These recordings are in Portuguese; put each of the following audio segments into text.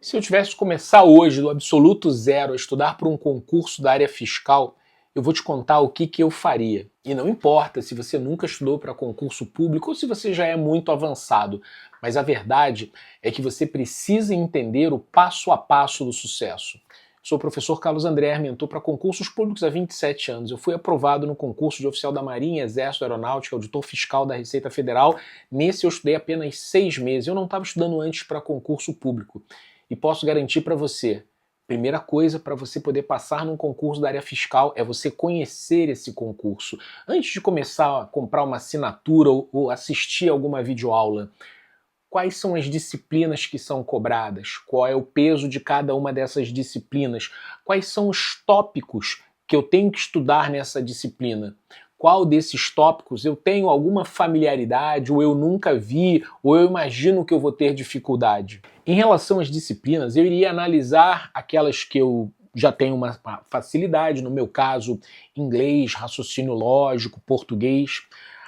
Se eu tivesse que começar hoje do absoluto zero a estudar para um concurso da área fiscal, eu vou te contar o que eu faria. E não importa se você nunca estudou para concurso público ou se você já é muito avançado, mas a verdade é que você precisa entender o passo a passo do sucesso. Sou o professor Carlos André, mentor para concursos públicos há 27 anos. Eu fui aprovado no concurso de oficial da Marinha, Exército, Aeronáutica, auditor fiscal da Receita Federal. Nesse eu estudei apenas 6 meses. Eu não estava estudando antes para concurso público. E posso garantir para você, primeira coisa para você poder passar num concurso da área fiscal é você conhecer esse concurso. Antes de começar a comprar uma assinatura ou assistir alguma videoaula, quais são as disciplinas que são cobradas? Qual é o peso de cada uma dessas disciplinas? Quais são os tópicos que eu tenho que estudar nessa disciplina? Qual desses tópicos eu tenho alguma familiaridade, ou eu nunca vi, ou eu imagino que eu vou ter dificuldade? Em relação às disciplinas, eu iria analisar aquelas que eu já tenho uma facilidade, no meu caso, inglês, raciocínio lógico, português.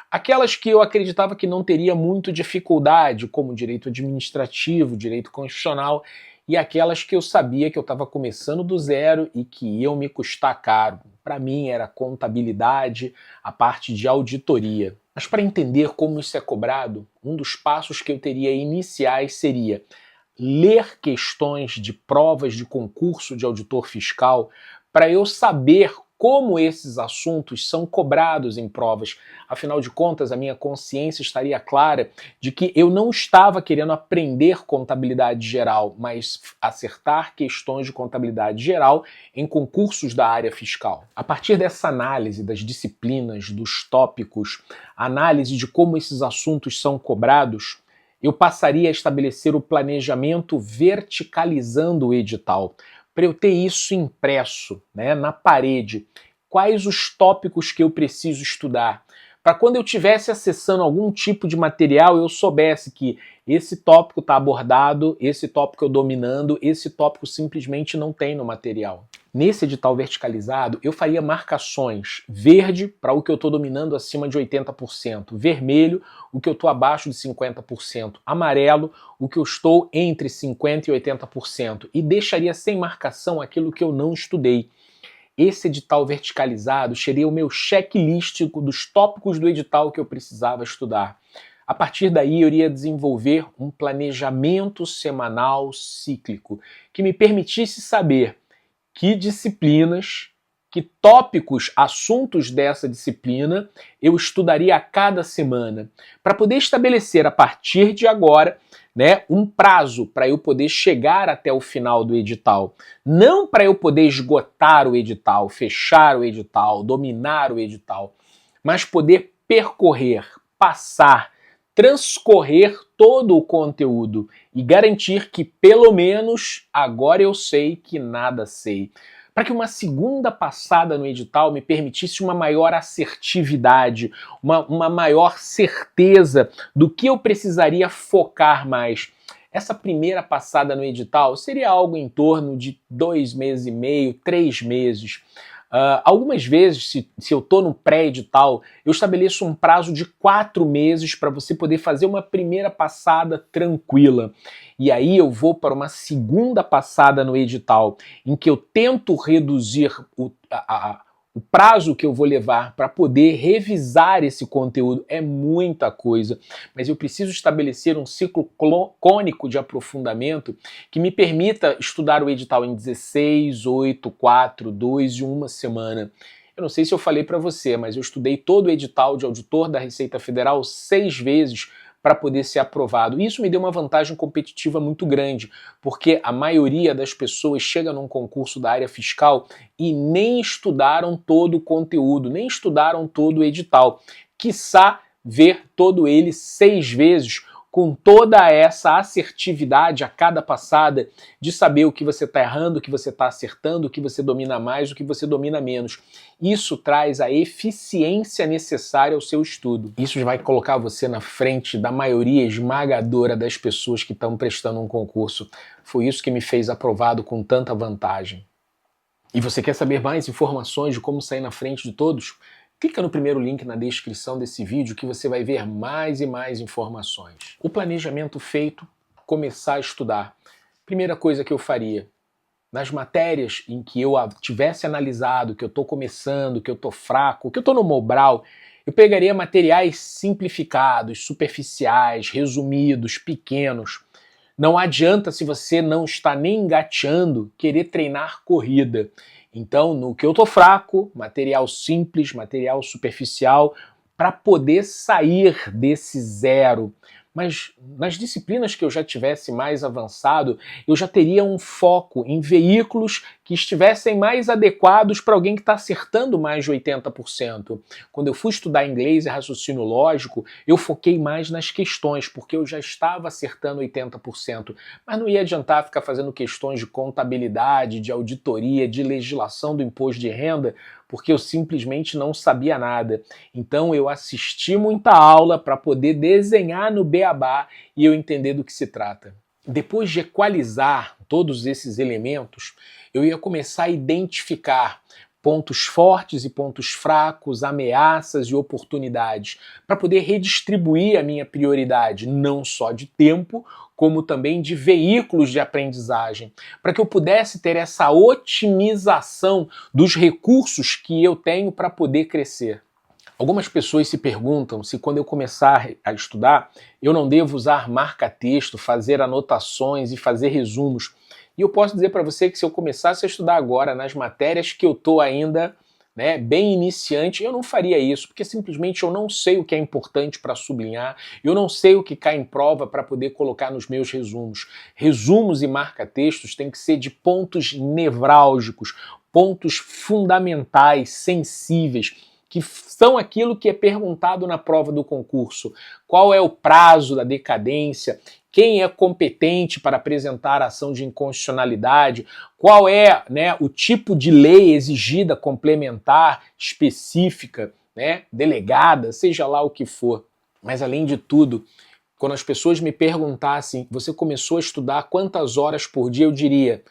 Aquelas que eu acreditava que não teria muito dificuldade, como direito administrativo, direito constitucional, e aquelas que eu sabia que eu estava começando do zero e que iam me custar caro. Para mim era contabilidade, a parte de auditoria. Mas para entender como isso é cobrado, um dos passos que eu teria iniciais seria ler questões de provas de concurso de auditor fiscal para eu saber como esses assuntos são cobrados em provas. Afinal de contas, a minha consciência estaria clara de que eu não estava querendo aprender contabilidade geral, mas acertar questões de contabilidade geral em concursos da área fiscal. A partir dessa análise das disciplinas, dos tópicos, análise de como esses assuntos são cobrados, eu passaria a estabelecer o planejamento verticalizando o edital, para eu ter isso impresso, né, na parede. Quais os tópicos que eu preciso estudar? Para quando eu estivesse acessando algum tipo de material, eu soubesse que esse tópico está abordado, esse tópico eu dominando, esse tópico simplesmente não tem no material. Nesse edital verticalizado, eu faria marcações: verde para o que eu estou dominando acima de 80%, vermelho, o que eu estou abaixo de 50%, amarelo, o que eu estou entre 50% e 80%, e deixaria sem marcação aquilo que eu não estudei. Esse edital verticalizado seria o meu checklist dos tópicos do edital que eu precisava estudar. A partir daí, eu iria desenvolver um planejamento semanal cíclico que me permitisse saber que disciplinas, que tópicos, assuntos dessa disciplina eu estudaria a cada semana, para poder estabelecer a partir de agora, né, um prazo para eu poder chegar até o final do edital. Não para eu poder esgotar o edital, fechar o edital, dominar o edital, mas poder percorrer, passar, transcorrer todo o conteúdo e garantir que, pelo menos, agora eu sei que nada sei. Para que uma segunda passada no edital me permitisse uma maior assertividade, uma maior certeza do que eu precisaria focar mais. Essa primeira passada no edital seria algo em torno de 2 meses e meio, 3 meses. Algumas vezes, se eu estou no pré-edital, eu estabeleço um prazo de 4 meses para você poder fazer uma primeira passada tranquila. E aí eu vou para uma segunda passada no edital, em que eu tento reduzir o prazo que eu vou levar para poder revisar esse conteúdo. É muita coisa, mas eu preciso estabelecer um ciclo cônico de aprofundamento que me permita estudar o edital em 16, 8, 4, 2 e 1 semana. Eu não sei se eu falei para você, mas eu estudei todo o edital de auditor da Receita Federal 6 vezes para poder ser aprovado. Isso me deu uma vantagem competitiva muito grande, porque a maioria das pessoas chega num concurso da área fiscal e nem estudaram todo o conteúdo, nem estudaram todo o edital. Quiçá ver todo ele 6 vezes, com toda essa assertividade a cada passada, de saber o que você está errando, o que você está acertando, o que você domina mais, o que você domina menos. Isso traz a eficiência necessária ao seu estudo. Isso vai colocar você na frente da maioria esmagadora das pessoas que estão prestando um concurso. Foi isso que me fez aprovado com tanta vantagem. E você quer saber mais informações de como sair na frente de todos? Clica no primeiro link na descrição desse vídeo que você vai ver mais e mais informações. O planejamento feito, começar a estudar. Primeira coisa que eu faria, nas matérias em que eu tivesse analisado, que eu estou começando, que eu estou fraco, que eu estou no Mobral, eu pegaria materiais simplificados, superficiais, resumidos, pequenos. Não adianta, se você não está nem engateando, querer treinar corrida. Então, no que eu estou fraco, material simples, material superficial, para poder sair desse zero. Mas nas disciplinas que eu já tivesse mais avançado, eu já teria um foco em veículos que estivessem mais adequados para alguém que está acertando mais de 80%. Quando eu fui estudar inglês e raciocínio lógico, eu foquei mais nas questões, porque eu já estava acertando 80%. Mas não ia adiantar ficar fazendo questões de contabilidade, de auditoria, de legislação do imposto de renda, porque eu simplesmente não sabia nada. Então eu assisti muita aula para poder desenhar no beabá e eu entender do que se trata. Depois de equalizar todos esses elementos, eu ia começar a identificar pontos fortes e pontos fracos, ameaças e oportunidades, para poder redistribuir a minha prioridade, não só de tempo, como também de veículos de aprendizagem, para que eu pudesse ter essa otimização dos recursos que eu tenho para poder crescer. Algumas pessoas se perguntam se quando eu começar a estudar, eu não devo usar marca-texto, fazer anotações e fazer resumos. E eu posso dizer para você que se eu começasse a estudar agora nas matérias que eu estou ainda bem iniciante, eu não faria isso, porque simplesmente eu não sei o que é importante para sublinhar, eu não sei o que cai em prova para poder colocar nos meus resumos. Resumos e marca-textos têm que ser de pontos nevrálgicos, pontos fundamentais, sensíveis, que são aquilo que é perguntado na prova do concurso. Qual é o prazo da decadência? Quem é competente para apresentar a ação de inconstitucionalidade? Qual é o tipo de lei exigida complementar, específica, delegada, seja lá o que for. Mas além de tudo, quando as pessoas me perguntassem, você começou a estudar quantas horas por dia, eu diria,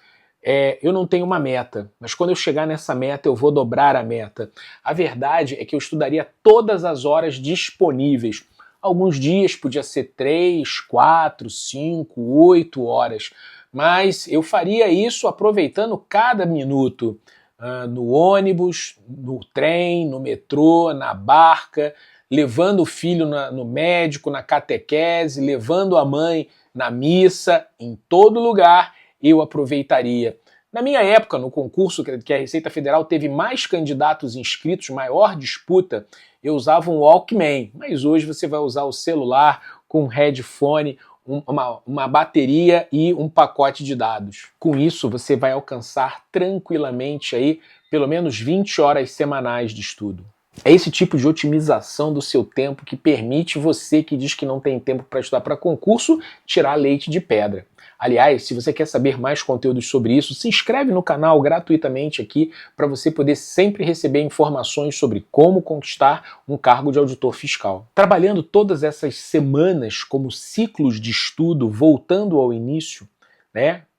eu não tenho uma meta, mas quando eu chegar nessa meta eu vou dobrar a meta. A verdade é que eu estudaria todas as horas disponíveis. Alguns dias podia ser 3, 4, 5, 8 horas, mas eu faria isso aproveitando cada minuto, no ônibus, no trem, no metrô, na barca, levando o filho no médico, na catequese, levando a mãe na missa, em todo lugar eu aproveitaria. Na minha época, no concurso que a Receita Federal teve mais candidatos inscritos, maior disputa, eu usava um Walkman, mas hoje você vai usar o celular com um headphone, uma bateria e um pacote de dados. Com isso, você vai alcançar tranquilamente aí pelo menos 20 horas semanais de estudo. É esse tipo de otimização do seu tempo que permite você que diz que não tem tempo para estudar para concurso, tirar leite de pedra. Aliás, se você quer saber mais conteúdos sobre isso, se inscreve no canal gratuitamente aqui para você poder sempre receber informações sobre como conquistar um cargo de auditor fiscal. Trabalhando todas essas semanas como ciclos de estudo, voltando ao início,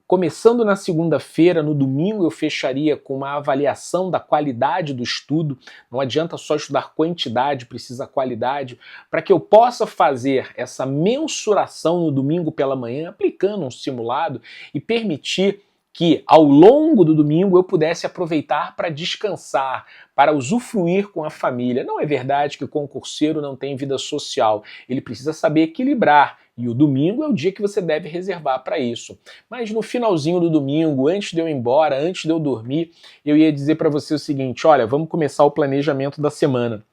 começando na segunda-feira, no domingo eu fecharia com uma avaliação da qualidade do estudo. Não adianta só estudar quantidade, precisa qualidade, para que eu possa fazer essa mensuração no domingo pela manhã, aplicando um simulado e permitir que ao longo do domingo eu pudesse aproveitar para descansar, para usufruir com a família. Não é verdade que o concurseiro não tem vida social, ele precisa saber equilibrar. E o domingo é o dia que você deve reservar para isso. Mas no finalzinho do domingo, antes de eu ir embora, antes de eu dormir, eu ia dizer para você o seguinte, olha, vamos começar o planejamento da semana.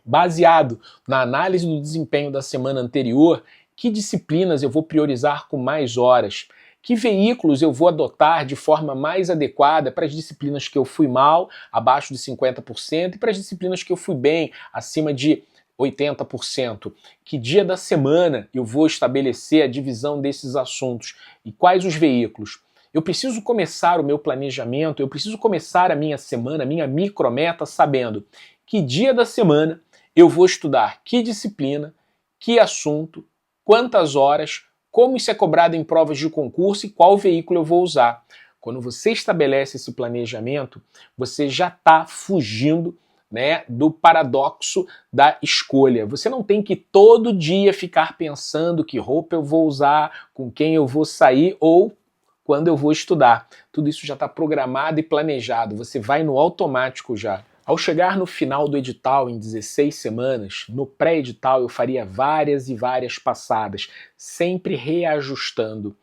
Baseado na análise do desempenho da semana anterior, que disciplinas eu vou priorizar com mais horas? Que veículos eu vou adotar de forma mais adequada para as disciplinas que eu fui mal, abaixo de 50%, e para as disciplinas que eu fui bem, acima de 80%. Que dia da semana eu vou estabelecer a divisão desses assuntos? E quais os veículos? Eu preciso começar o meu planejamento, eu preciso começar a minha semana, a minha micrometa, sabendo que dia da semana eu vou estudar que disciplina, que assunto, quantas horas, como isso é cobrado em provas de concurso e qual veículo eu vou usar. Quando você estabelece esse planejamento, você já está fugindo do paradoxo da escolha. Você não tem que todo dia ficar pensando que roupa eu vou usar, com quem eu vou sair ou quando eu vou estudar. Tudo isso já está programado e planejado, você vai no automático já. Ao chegar no final do edital, em 16 semanas, no pré-edital eu faria várias e várias passadas, sempre reajustando.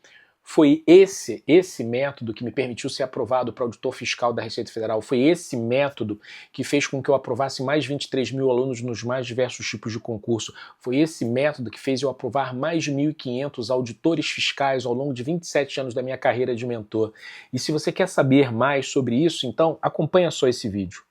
Foi esse método que me permitiu ser aprovado para auditor fiscal da Receita Federal, foi esse método que fez com que eu aprovasse mais 23 mil alunos nos mais diversos tipos de concurso, foi esse método que fez eu aprovar mais de 1.500 auditores fiscais ao longo de 27 anos da minha carreira de mentor. E se você quer saber mais sobre isso, então acompanha só esse vídeo.